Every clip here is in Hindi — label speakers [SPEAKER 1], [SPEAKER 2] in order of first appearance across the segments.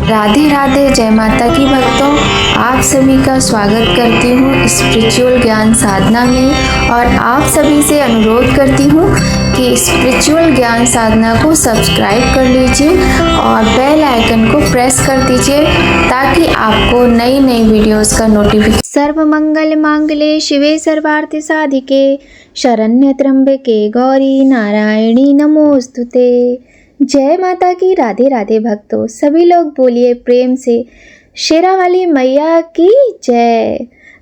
[SPEAKER 1] राधे राधे, जय माता की भक्तों। आप सभी का स्वागत करती हूँ स्पिरिचुअल ज्ञान साधना में और आप सभी से अनुरोध करती हूँ कि स्पिरिचुअल ज्ञान साधना को सब्सक्राइब कर लीजिए और बेल आइकन को प्रेस कर दीजिए ताकि आपको नई नई वीडियोस का नोटिफिकेशन। सर्वमंगल मांगल्ये शिवे सर्वार्थ साधिके शरण्य त्र्यंबके गौरी नारायणी नमोस्तुते। जय माता की। राधे राधे भक्तों, सभी लोग बोलिए प्रेम से शेरावाली मैया की जय।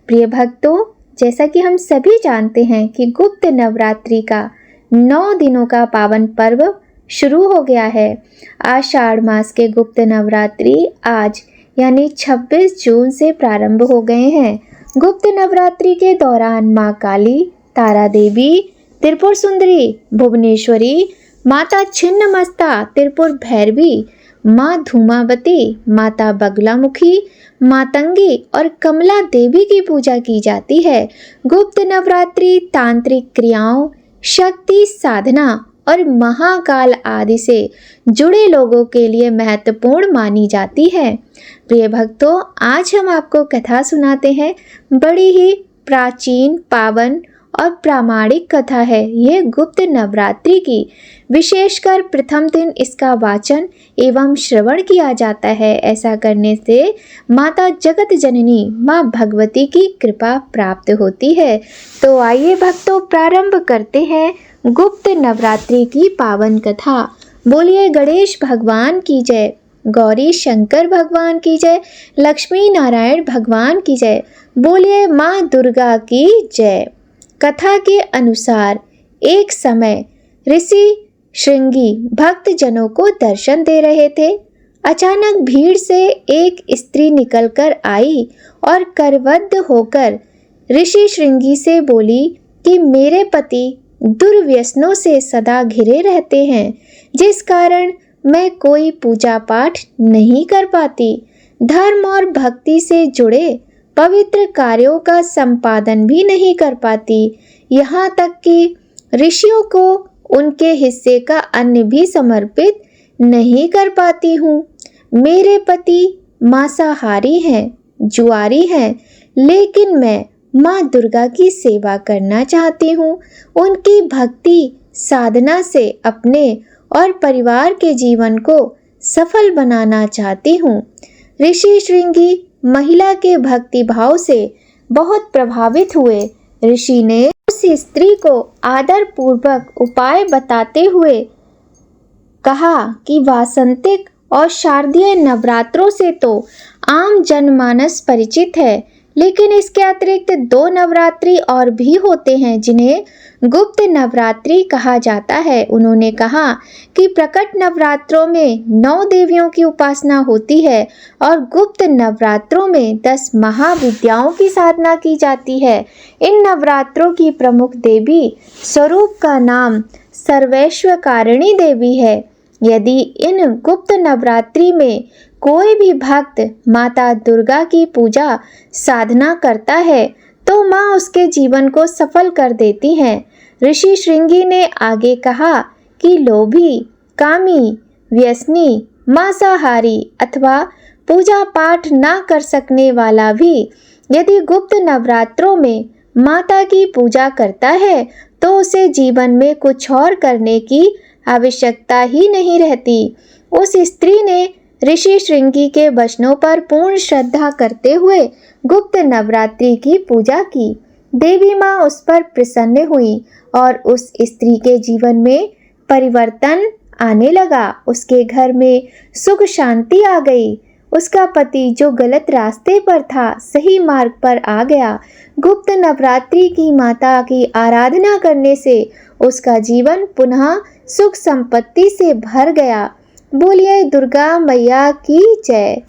[SPEAKER 1] प्रिय भक्तों, जैसा कि हम सभी जानते हैं कि गुप्त नवरात्रि का 9 दिनों का पावन पर्व शुरू हो गया है। आषाढ़ मास के गुप्त नवरात्रि आज यानी 26 जून से प्रारंभ हो गए हैं। गुप्त नवरात्रि के दौरान माँ काली, तारा देवी, त्रिपुर सुंदरी, भुवनेश्वरी, माता छिन्नमस्ता, त्रिपुर भैरवी, माँ धूमावती, माता बगलामुखी, मातंगी और कमला देवी की पूजा की जाती है। गुप्त नवरात्रि तांत्रिक क्रियाओं, शक्ति साधना और महाकाल आदि से जुड़े लोगों के लिए महत्वपूर्ण मानी जाती है। प्रिय भक्तों, आज हम आपको कथा सुनाते हैं। बड़ी ही प्राचीन, पावन और प्रामाणिक कथा है यह गुप्त नवरात्रि की। विशेषकर प्रथम दिन इसका वाचन एवं श्रवण किया जाता है। ऐसा करने से माता जगत जननी माँ भगवती की कृपा प्राप्त होती है। तो आइए भक्तों, प्रारंभ करते हैं गुप्त नवरात्रि की पावन कथा। बोलिए गणेश भगवान की जय, गौरी शंकर भगवान की जय, लक्ष्मी नारायण भगवान की जय। बोलिए माँ दुर्गा की जय। कथा के अनुसार एक समय ऋषि श्रृंगी भक्त जनों को दर्शन दे रहे थे। अचानक भीड़ से एक स्त्री निकलकर आई और करवद्ध होकर ऋषि श्रृंगी से बोली कि मेरे पति दुर्व्यसनों से सदा घिरे रहते हैं, जिस कारण मैं कोई पूजा पाठ नहीं कर पाती, धर्म और भक्ति से जुड़े पवित्र कार्यों का संपादन भी नहीं कर पाती, यहाँ तक कि ऋषियों को उनके हिस्से का अन्न भी समर्पित नहीं कर पाती हूँ। मेरे पति मांसाहारी हैं, जुआरी हैं, लेकिन मैं माँ दुर्गा की सेवा करना चाहती हूँ। उनकी भक्ति साधना से अपने और परिवार के जीवन को सफल बनाना चाहती हूँ। ऋषि श्रृंगी महिला के भक्ति भाव से बहुत प्रभावित हुए। ऋषि ने उस स्त्री को आदर पूर्वक उपाय बताते हुए कहा कि वासंतिक और शारदीय नवरात्रों से तो आम जनमानस परिचित है, लेकिन इसके अतिरिक्त 2 नवरात्रि और भी होते हैं जिन्हें गुप्त नवरात्रि कहा जाता है। उन्होंने कहा कि प्रकट नवरात्रों में 9 देवियों की उपासना होती है और गुप्त नवरात्रों में 10 महाविद्याओं की साधना की जाती है। इन नवरात्रों की प्रमुख देवी स्वरूप का नाम सर्वैश्वकारिणी देवी है। यदि इन गुप्त नवरात्रि में कोई भी भक्त माता दुर्गा की पूजा साधना करता है तो माँ उसके जीवन को सफल कर देती हैं। ऋषि श्रृंगी ने आगे कहा कि लोभी, कामी, व्यसनी, मांसाहारी अथवा पूजा पाठ ना कर सकने वाला भी यदि गुप्त नवरात्रों में माता की पूजा करता है तो उसे जीवन में कुछ और करने की आवश्यकता ही नहीं रहती। उस स्त्री ने ऋषि श्रृंगी के वचनों पर पूर्ण श्रद्धा करते हुए गुप्त नवरात्रि की पूजा की। देवी माँ उस पर प्रसन्न हुई और उस स्त्री के जीवन में परिवर्तन आने लगा। उसके घर में सुख शांति आ गई। उसका पति जो गलत रास्ते पर था सही मार्ग पर आ गया। गुप्त नवरात्रि की माता की आराधना करने से उसका जीवन पुनः सुख संपत्ति से भर गया। बोलिए दुर्गा मैया की जय।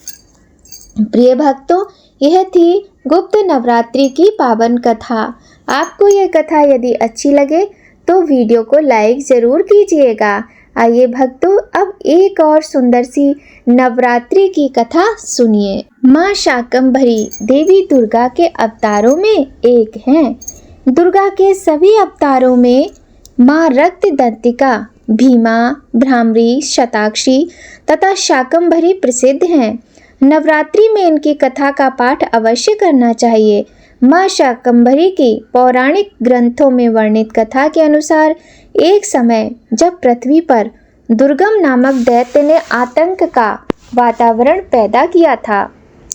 [SPEAKER 1] प्रिय भक्तों, यह थी गुप्त नवरात्रि की पावन कथा। आपको यह कथा यदि अच्छी लगे तो वीडियो को लाइक ज़रूर कीजिएगा। आइए भक्तों, अब एक और सुंदर सी नवरात्रि की कथा सुनिए। माँ शाकंभरी देवी दुर्गा के अवतारों में एक हैं। दुर्गा के सभी अवतारों में माँ रक्त दंतिका भीमा, भ्रामरी, शताक्षी तथा शाकंभरी प्रसिद्ध हैं। नवरात्रि में इनकी कथा का पाठ अवश्य करना चाहिए। माँ शाकंभरी की पौराणिक ग्रंथों में वर्णित कथा के अनुसार एक समय जब पृथ्वी पर दुर्गम नामक दैत्य ने आतंक का वातावरण पैदा किया था।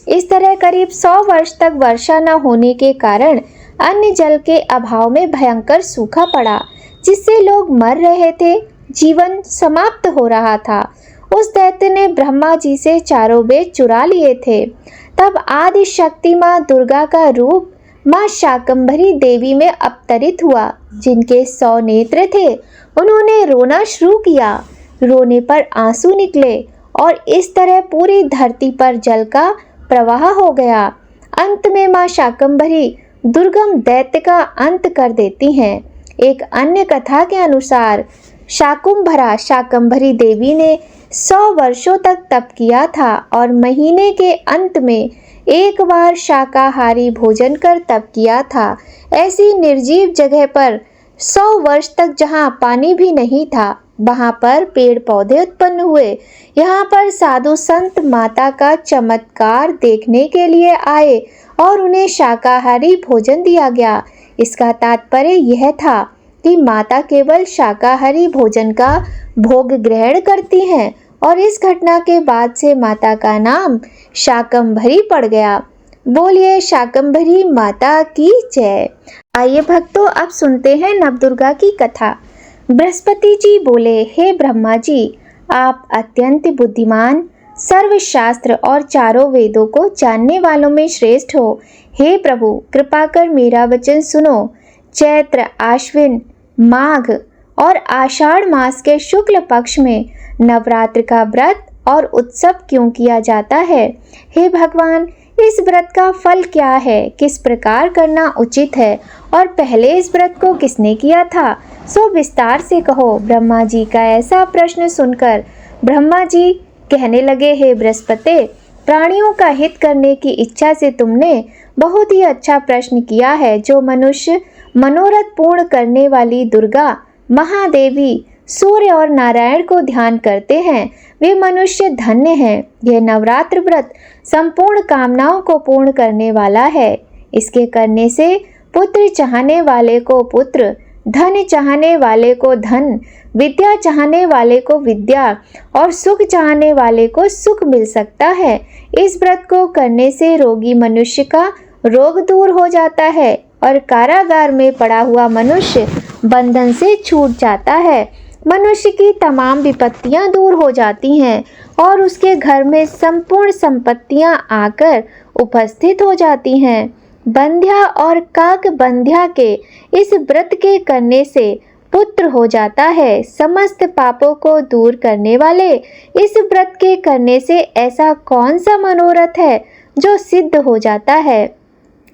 [SPEAKER 1] इस तरह करीब 100 वर्ष तक वर्षा न होने के कारण अन्न जल के अभाव में भयंकर सूखा पड़ा, जिससे लोग मर रहे थे, जीवन समाप्त हो रहा था। उस दैत्य ने ब्रह्मा जी से चारों वेद चुरा लिए थे। तब आदि शक्ति माँ दुर्गा का रूप माँ शाकंभरी देवी में अवतरित हुआ, जिनके 100 नेत्र थे। उन्होंने रोना शुरू किया। रोने पर आंसू निकले और इस तरह पूरी धरती पर जल का प्रवाह हो गया। अंत में माँ शाकंभरी दुर्गम दैत्य का अंत कर देती हैं। एक अन्य कथा के अनुसार शाकुंभरा शाकंभरी देवी ने 100 वर्षों तक तप किया था और महीने के अंत में एक बार शाकाहारी भोजन कर तप किया था। ऐसी निर्जीव जगह पर 100 वर्ष तक जहाँ पानी भी नहीं था, वहाँ पर पेड़ पौधे उत्पन्न हुए। यहाँ पर साधु संत माता का चमत्कार देखने के लिए आए और उन्हें शाकाहारी भोजन दिया गया। इसका तात्पर्य यह था कि माता केवल शाकाहारी भोजन का भोग ग्रहण करती हैं और इस घटना के बाद से माता का नाम शाकंभरी पड़ गया। बोलिए शाकंभरी माता की जय। आइए भक्तों, अब सुनते हैं नवदुर्गा की कथा। बृहस्पति जी बोले, हे ब्रह्मा जी, आप अत्यंत बुद्धिमान, सर्वशास्त्र और चारों वेदों को जानने वालों में श्रेष्ठ हो। हे प्रभु, कृपा कर मेरा वचन सुनो। चैत्र, आश्विन, माघ और आषाढ़ मास के शुक्ल पक्ष में नवरात्र का व्रत और उत्सव क्यों किया जाता है? हे भगवान, इस व्रत का फल क्या है? किस प्रकार करना उचित है? और पहले इस व्रत को किसने किया था? सो विस्तार से कहो। ब्रह्मा जी का ऐसा प्रश्न सुनकर ब्रह्मा जी कहने लगे, हे बृहस्पति, प्राणियों का हित करने की इच्छा से तुमने बहुत ही अच्छा प्रश्न किया है। जो मनुष्य मनोरथ पूर्ण करने वाली दुर्गा, महादेवी, सूर्य और नारायण को ध्यान करते हैं, वे मनुष्य धन्य हैं। यह नवरात्र व्रत संपूर्ण कामनाओं को पूर्ण करने वाला है। इसके करने से पुत्र चाहने वाले को पुत्र, धन चाहने वाले को धन, विद्या चाहने वाले को विद्या और सुख चाहने वाले को सुख मिल सकता है। इस व्रत को करने से रोगी मनुष्य का रोग दूर हो जाता है और कारागार में पड़ा हुआ मनुष्य बंधन से छूट जाता है। मनुष्य की तमाम विपत्तियां दूर हो जाती हैं और उसके घर में संपूर्ण संपत्तियां आकर उपस्थित हो जाती हैं। बंध्या और काक बंध्या के इस व्रत के करने से पुत्र हो जाता है। समस्त पापों को दूर करने वाले इस व्रत के करने से ऐसा कौन सा मनोरथ है जो सिद्ध हो जाता है?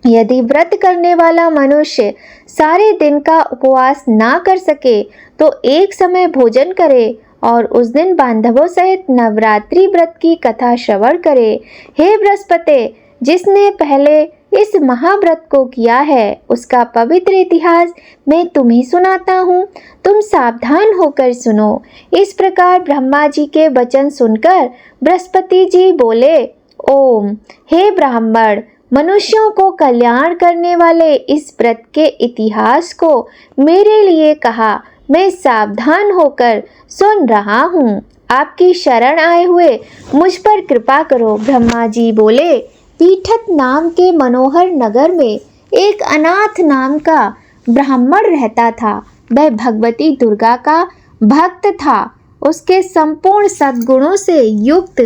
[SPEAKER 1] यदि व्रत करने वाला मनुष्य सारे दिन का उपवास ना कर सके तो एक समय भोजन करे और उस दिन बांधवों सहित नवरात्रि व्रत की कथा श्रवण करे। हे बृहस्पति, जिसने पहले इस महाव्रत को किया है उसका पवित्र इतिहास मैं तुम्हें सुनाता हूँ। तुम सावधान होकर सुनो। इस प्रकार ब्रह्मा जी के वचन सुनकर बृहस्पति जी बोले, ओम, हे ब्राह्मण, मनुष्यों को कल्याण करने वाले इस व्रत के इतिहास को मेरे लिए कहा। मैं सावधान होकर सुन रहा हूँ। आपकी शरण आए हुए मुझ पर कृपा करो। ब्रह्मा जी बोले, पीठत नाम के मनोहर नगर में एक अनाथ नाम का ब्राह्मण रहता था। वह भगवती दुर्गा का भक्त था। उसके संपूर्ण सद्गुणों से युक्त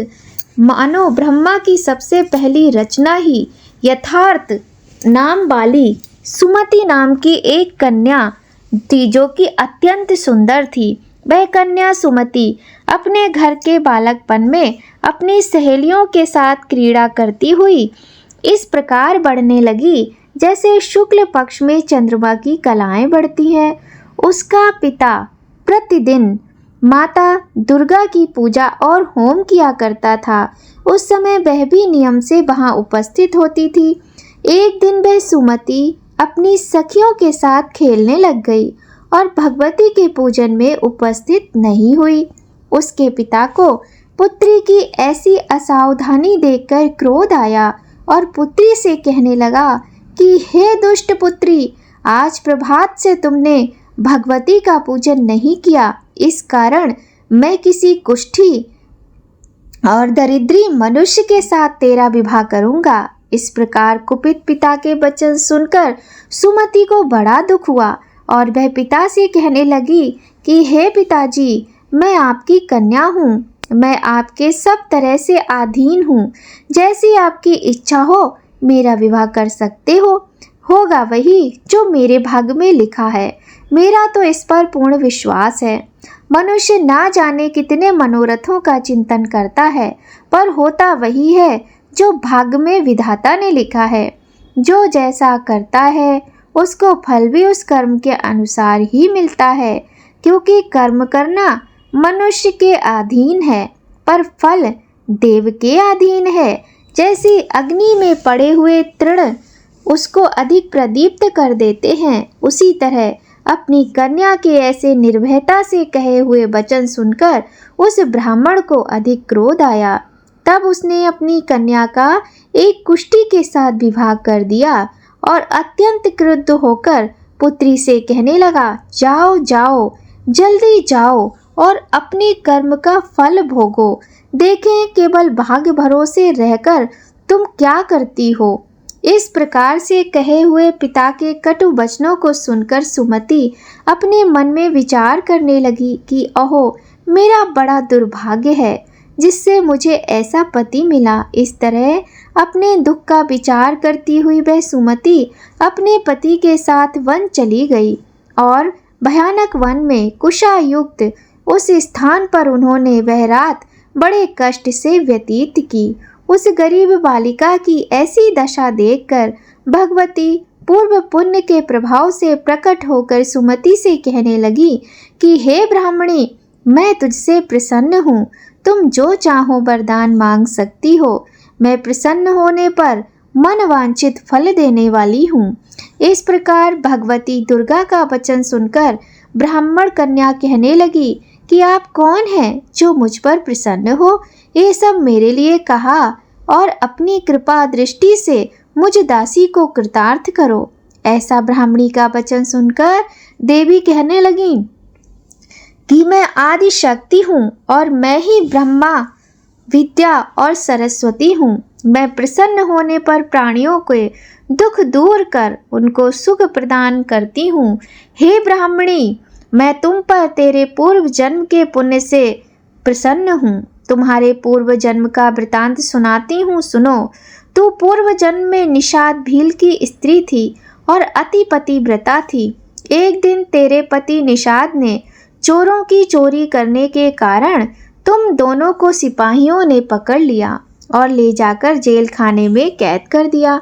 [SPEAKER 1] मानो ब्रह्मा की सबसे पहली रचना ही यथार्थ नाम वाली सुमति नाम की एक कन्या थी, जो कि अत्यंत सुंदर थी। वह कन्या सुमति अपने घर के बालकपन में अपनी सहेलियों के साथ क्रीड़ा करती हुई इस प्रकार बढ़ने लगी जैसे शुक्ल पक्ष में चंद्रमा की कलाएं बढ़ती हैं। उसका पिता प्रतिदिन माता दुर्गा की पूजा और होम किया करता था। उस समय वह भी नियम से वहां उपस्थित होती थी। एक दिन वह सुमति अपनी सखियों के साथ खेलने लग गई और भगवती के पूजन में उपस्थित नहीं हुई। उसके पिता को पुत्री की ऐसी असावधानी देखकर क्रोध आया और पुत्री से कहने लगा कि हे दुष्ट पुत्री, आज प्रभात से तुमने भगवती का पूजन नहीं किया, इस कारण मैं किसी कुष्ठी और दरिद्री मनुष्य के साथ तेरा विवाह करूंगा। इस प्रकार कुपित पिता के वचन सुनकर सुमति को बड़ा दुख हुआ और वह पिता से कहने लगी कि हे पिताजी, मैं आपकी कन्या हूँ, मैं आपके सब तरह से अधीन हूँ, जैसी आपकी इच्छा हो मेरा विवाह कर सकते हो, होगा वही जो मेरे भाग्य में लिखा है। मेरा तो इस पर पूर्ण विश्वास है। मनुष्य ना जाने कितने मनोरथों का चिंतन करता है, पर होता वही है जो भाग्य में विधाता ने लिखा है। जो जैसा करता है उसको फल भी उस कर्म के अनुसार ही मिलता है, क्योंकि कर्म करना मनुष्य के अधीन है पर फल देव के अधीन है। जैसे अग्नि में पड़े हुए तृण उसको अधिक प्रदीप्त कर देते हैं, उसी तरह अपनी कन्या के ऐसे निर्भयता से कहे हुए वचन सुनकर उस ब्राह्मण को अधिक क्रोध आया। तब उसने अपनी कन्या का एक कुष्ठी के साथ विवाह कर दिया और अत्यंत क्रुद्ध होकर पुत्री से कहने लगा, जाओ जाओ, जल्दी जाओ और अपने कर्म का फल भोगो। देखें केवल भाग्य भरोसे रहकर तुम क्या करती हो। इस प्रकार से कहे हुए पिता के कटु वचनों को सुनकर सुमति अपने मन में विचार करने लगी कि ओहो, मेरा बड़ा दुर्भाग्य है जिससे मुझे ऐसा पति मिला। इस तरह अपने दुख का विचार करती हुई वह सुमति अपने पति के साथ वन चली गई और भयानक वन में कुशायुक्त उस स्थान पर उन्होंने वह रात बड़े कष्ट से व्यतीत की। उस गरीब बालिका की ऐसी दशा देखकर भगवती पूर्व पुण्य के प्रभाव से प्रकट होकर सुमति से कहने लगी कि हे ब्राह्मणी, मैं तुझसे प्रसन्न हूँ, तुम जो चाहो वरदान मांग सकती हो। मैं प्रसन्न होने पर मन वांछित फल देने वाली हूँ। इस प्रकार भगवती दुर्गा का वचन सुनकर ब्राह्मण कन्या कहने लगी कि आप कौन हैं जो मुझ पर प्रसन्न हो। ये सब मेरे लिए कहा और अपनी कृपा दृष्टि से मुझ दासी को कृतार्थ करो। ऐसा ब्राह्मणी का वचन सुनकर देवी कहने लगी कि मैं आदि शक्ति हूँ और मैं ही ब्रह्मा, विद्या और सरस्वती हूँ। मैं प्रसन्न होने पर प्राणियों के दुख दूर कर उनको सुख प्रदान करती हूँ। हे ब्राह्मणी, मैं तुम पर तेरे पूर्व जन्म के पुण्य से प्रसन्न हूँ। तुम्हारे पूर्व जन्म का वृतांत सुनाती हूँ, सुनो। तू पूर्व जन्म में निषाद भील की स्त्री थी और अति पतिव्रता थी। एक दिन तेरे पति निषाद ने चोरों की चोरी करने के कारण तुम दोनों को सिपाहियों ने पकड़ लिया और ले जाकर जेल खाने में कैद कर दिया।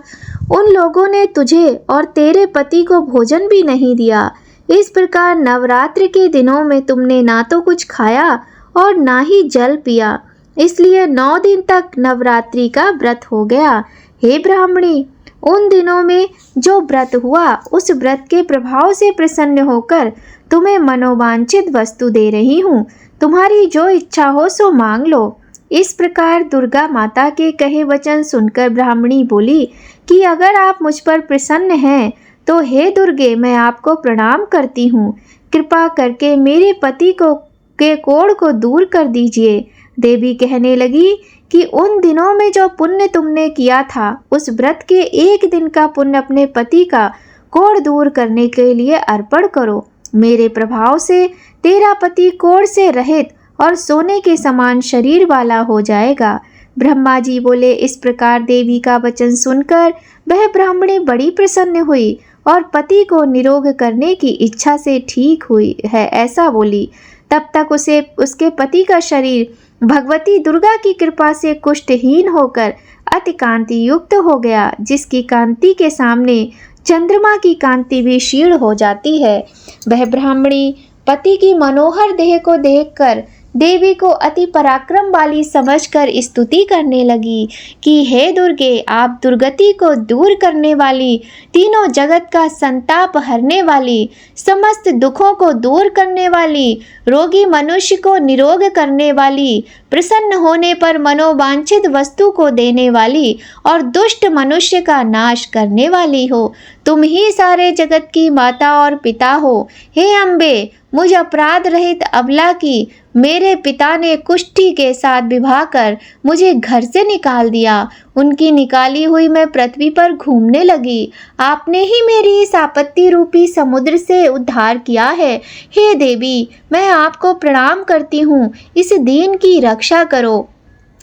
[SPEAKER 1] उन लोगों ने तुझे और तेरे पति को भोजन भी नहीं दिया। इस प्रकार नवरात्र के दिनों में तुमने ना तो कुछ खाया और ना ही जल पिया, इसलिए 9 दिन तक नवरात्रि का व्रत हो गया। हे ब्राह्मणी, उन दिनों में जो व्रत हुआ उस व्रत के प्रभाव से प्रसन्न होकर तुम्हें मनोवांछित वस्तु दे रही हूँ। तुम्हारी जो इच्छा हो सो मांग लो। इस प्रकार दुर्गा माता के कहे वचन सुनकर ब्राह्मणी बोली कि अगर आप मुझ पर प्रसन्न हैं तो हे दुर्गे, मैं आपको प्रणाम करती हूँ। कृपा करके मेरे पति के कोढ़ को दूर कर दीजिए। देवी कहने लगी कि उन दिनों में जो पुण्य तुमने किया था उस व्रत के एक दिन का पुण्य अपने पति का कोढ़ दूर करने के लिए अर्पण करो। मेरे प्रभाव से तेरा पति कोढ़ से रहित और सोने के समान शरीर वाला हो जाएगा। ब्रह्मा जी बोले। इस प्रकार देवी का वचन सुनकर वह ब्राह्मणी बड़ी प्रसन्न हुई और पति को निरोग करने की इच्छा से ठीक हुई है, ऐसा बोली। तब तक उसे उसके पति का शरीर भगवती दुर्गा की कृपा से कुष्ठहीन होकर अति कांति युक्त हो गया, जिसकी कांति के सामने चंद्रमा की कांति भी क्षीण हो जाती है। वह ब्राह्मणी पति की मनोहर देह को देखकर देवी को अति पराक्रम वाली समझकर स्तुति करने लगी कि हे दुर्गे, आप दुर्गति को दूर करने वाली, तीनों जगत का संताप हरने वाली, समस्त दुखों को दूर करने वाली, रोगी मनुष्य को निरोग करने वाली, प्रसन्न होने पर मनोवांछित वस्तु को देने वाली और दुष्ट मनुष्य का नाश करने वाली हो। तुम ही सारे जगत की माता और पिता हो। हे अम्बे, मुझ अपराध रहित अबला की मेरे पिता ने कुष्ठी के साथ विवाह कर मुझे घर से निकाल दिया। उनकी निकाली हुई मैं पृथ्वी पर घूमने लगी। आपने ही मेरी इस आपत्ति रूपी समुद्र से उद्धार किया है। हे देवी, मैं आपको प्रणाम करती हूँ, इस दीन की रक्षा करो।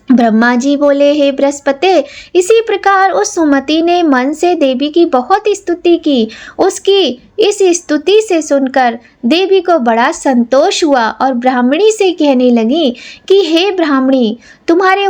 [SPEAKER 1] ब्रह्मा जी बोले, हे बृहस्पति, इसी प्रकार उस सुमति ने मन से देवी की बहुत स्तुति की। उसकी इस स्तुति से सुनकर देवी को बड़ा संतोष हुआ और ब्राह्मणी से कहने लगी कि हे ब्राह्मणी, तुम्हारे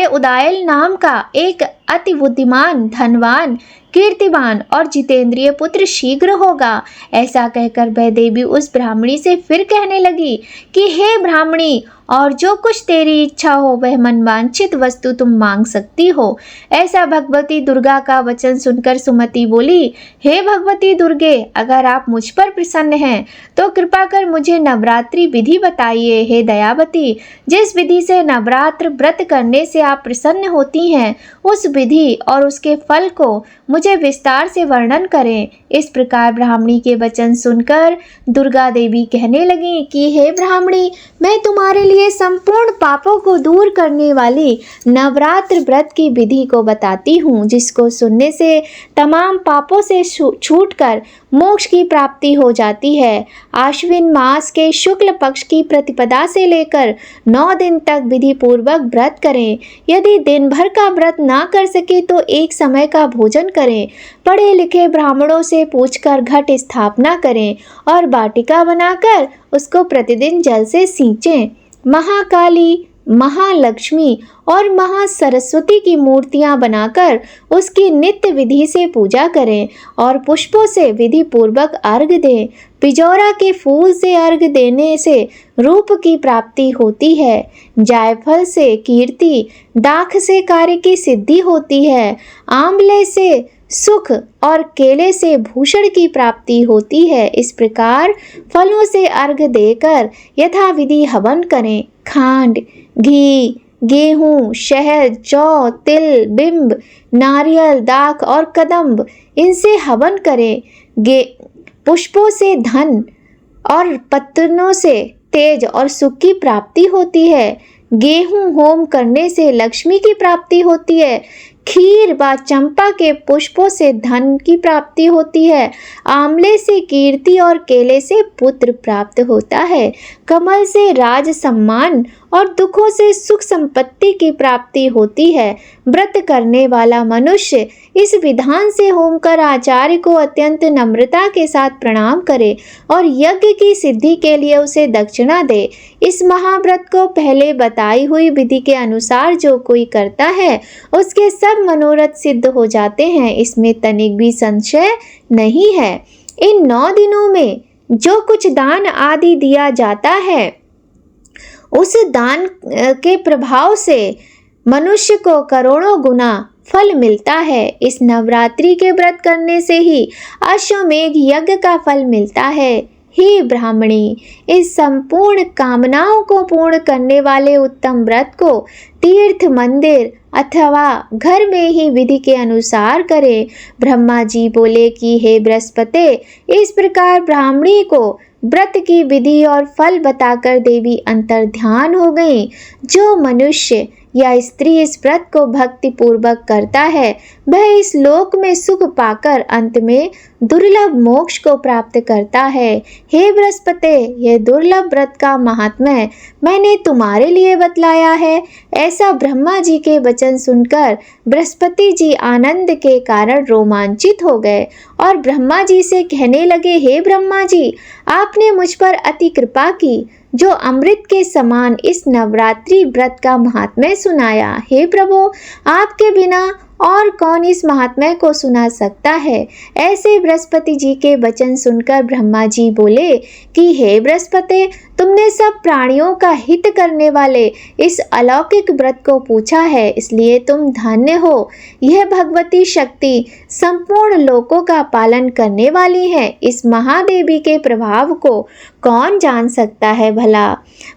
[SPEAKER 1] उदायल नाम का एक अति बुद्धिमान, धनवान, कीर्तिवान और जितेंद्रिय पुत्र शीघ्र होगा। ऐसा कहकर वह देवी उस ब्राह्मणी से फिर कहने लगी कि हे ब्राह्मणी, और जो कुछ तेरी इच्छा हो वह मनवांछित वस्तु तुम मांग सकती हो। ऐसा भगवती दुर्गा का वचन सुनकर सुमति बोली, हे भगवती दुर्गे, अगर आप मुझ पर प्रसन्न हैं तो कृपा कर मुझे नवरात्रि विधि बताइए। हे दयावती, जिस विधि से नवरात्र व्रत करने से आप प्रसन्न होती हैं, उस विधि और उसके फल को मुझे विस्तार से वर्णन करें। इस प्रकार ब्राह्मणी के वचन सुनकर दुर्गा देवी कहने लगी कि हे ब्राह्मणी, मैं तुम्हारे लिए संपूर्ण पापों को दूर करने वाली नवरात्र व्रत की विधि को बताती हूँ, जिसको सुनने से तमाम पापों से छूटकर मोक्ष की प्राप्ति हो जाती है। आश्विन मास के शुक्ल पक्ष की प्रतिपदा से लेकर 9 दिन तक विधि पूर्वक व्रत करें। यदि दिन भर का व्रत ना कर सके तो एक समय का भोजन करें। पढ़े लिखे ब्राह्मणों से पूछकर घट स्थापना करें और वाटिका बनाकर उसको प्रतिदिन जल से सींचें। महाकाली, महालक्ष्मी और महासरस्वती की मूर्तियां बनाकर उसकी नित्य विधि से पूजा करें और पुष्पों से विधि पूर्वक अर्घ दें। पिजौरा के फूल से अर्घ देने से रूप की प्राप्ति होती है। जायफल से कीर्ति, दाख से कार्य की सिद्धि होती है। आंवले से सुख और केले से भूषण की प्राप्ति होती है। इस प्रकार फलों से अर्घ देकर यथाविधि हवन करें। खांड, घी, गेहूं, शहद, जौ, तिल, बिंब, नारियल, दाख और कदम्ब, इनसे हवन करें। पुष्पों से धन और पत्तनों से तेज और सुख की प्राप्ति होती है। गेहूं होम करने से लक्ष्मी की प्राप्ति होती है। खीर व चंपा के पुष्पों से धन की प्राप्ति होती है। आंवले से कीर्ति और केले से पुत्र प्राप्त होता है। कमल से राज सम्मान और दुखों से सुख संपत्ति की प्राप्ति होती है। व्रत करने वाला मनुष्य इस विधान से होम कर आचार्य को अत्यंत नम्रता के साथ प्रणाम करे और यज्ञ की सिद्धि के लिए उसे दक्षिणा दे। इस महाव्रत को पहले बताई हुई विधि के अनुसार जो कोई करता है उसके सब मनोरथ सिद्ध हो जाते हैं, इसमें तनिक भी संशय नहीं है। इन 9 दिनों में जो कुछ दान आदि दिया जाता है उस दान के प्रभाव से मनुष्य को करोड़ों गुना फल मिलता है। इस नवरात्रि के व्रत करने से ही अश्वमेघ यज्ञ का फल मिलता है। हे ब्राह्मणी, इस संपूर्ण कामनाओं को पूर्ण करने वाले उत्तम व्रत को तीर्थ, मंदिर अथवा घर में ही विधि के अनुसार करें। ब्रह्मा जी बोले कि हे बृहस्पति, इस प्रकार ब्राह्मणी को व्रत की विधि और फल बताकर देवी अंतर्ध्यान हो गई। जो मनुष्य या स्त्री इस व्रत को भक्ति पूर्वक करता है वह इस लोक में सुख पाकर अंत में दुर्लभ मोक्ष को प्राप्त करता है। हे बृहस्पति, यह दुर्लभ व्रत का महात्म्य मैंने तुम्हारे लिए बतलाया है। ऐसा ब्रह्मा जी के वचन सुनकर बृहस्पति जी आनंद के कारण रोमांचित हो गए और ब्रह्मा जी से कहने लगे, हे ब्रह्मा जी, आपने मुझ पर अति कृपा की जो अमृत के समान इस नवरात्रि व्रत का महात्म्य सुनाया। हे प्रभु, आपके बिना और कौन इस महात्म्य को सुना सकता है। ऐसे बृहस्पति जी के वचन सुनकर ब्रह्मा जी बोले कि हे बृहस्पति, तुमने सब प्राणियों का हित करने वाले इस अलौकिक व्रत को पूछा है, इसलिए तुम धन्य हो। यह भगवती शक्ति संपूर्ण लोकों का पालन करने वाली है। इस महादेवी के प्रभाव को कौन जान सकता है भला।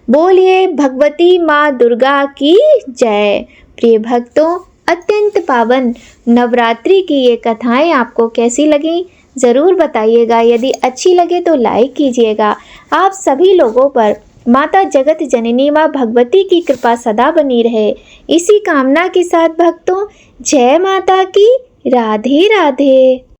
[SPEAKER 1] बोलिए भगवती माँ दुर्गा की जय। प्रिय भक्तों, अत्यंत पावन नवरात्रि की ये कथाएं आपको कैसी लगी ज़रूर बताइएगा। यदि अच्छी लगे तो लाइक कीजिएगा। आप सभी लोगों पर माता जगत जननी माँ भगवती की कृपा सदा बनी रहे, इसी कामना के साथ भक्तों, जय माता की। राधे राधे।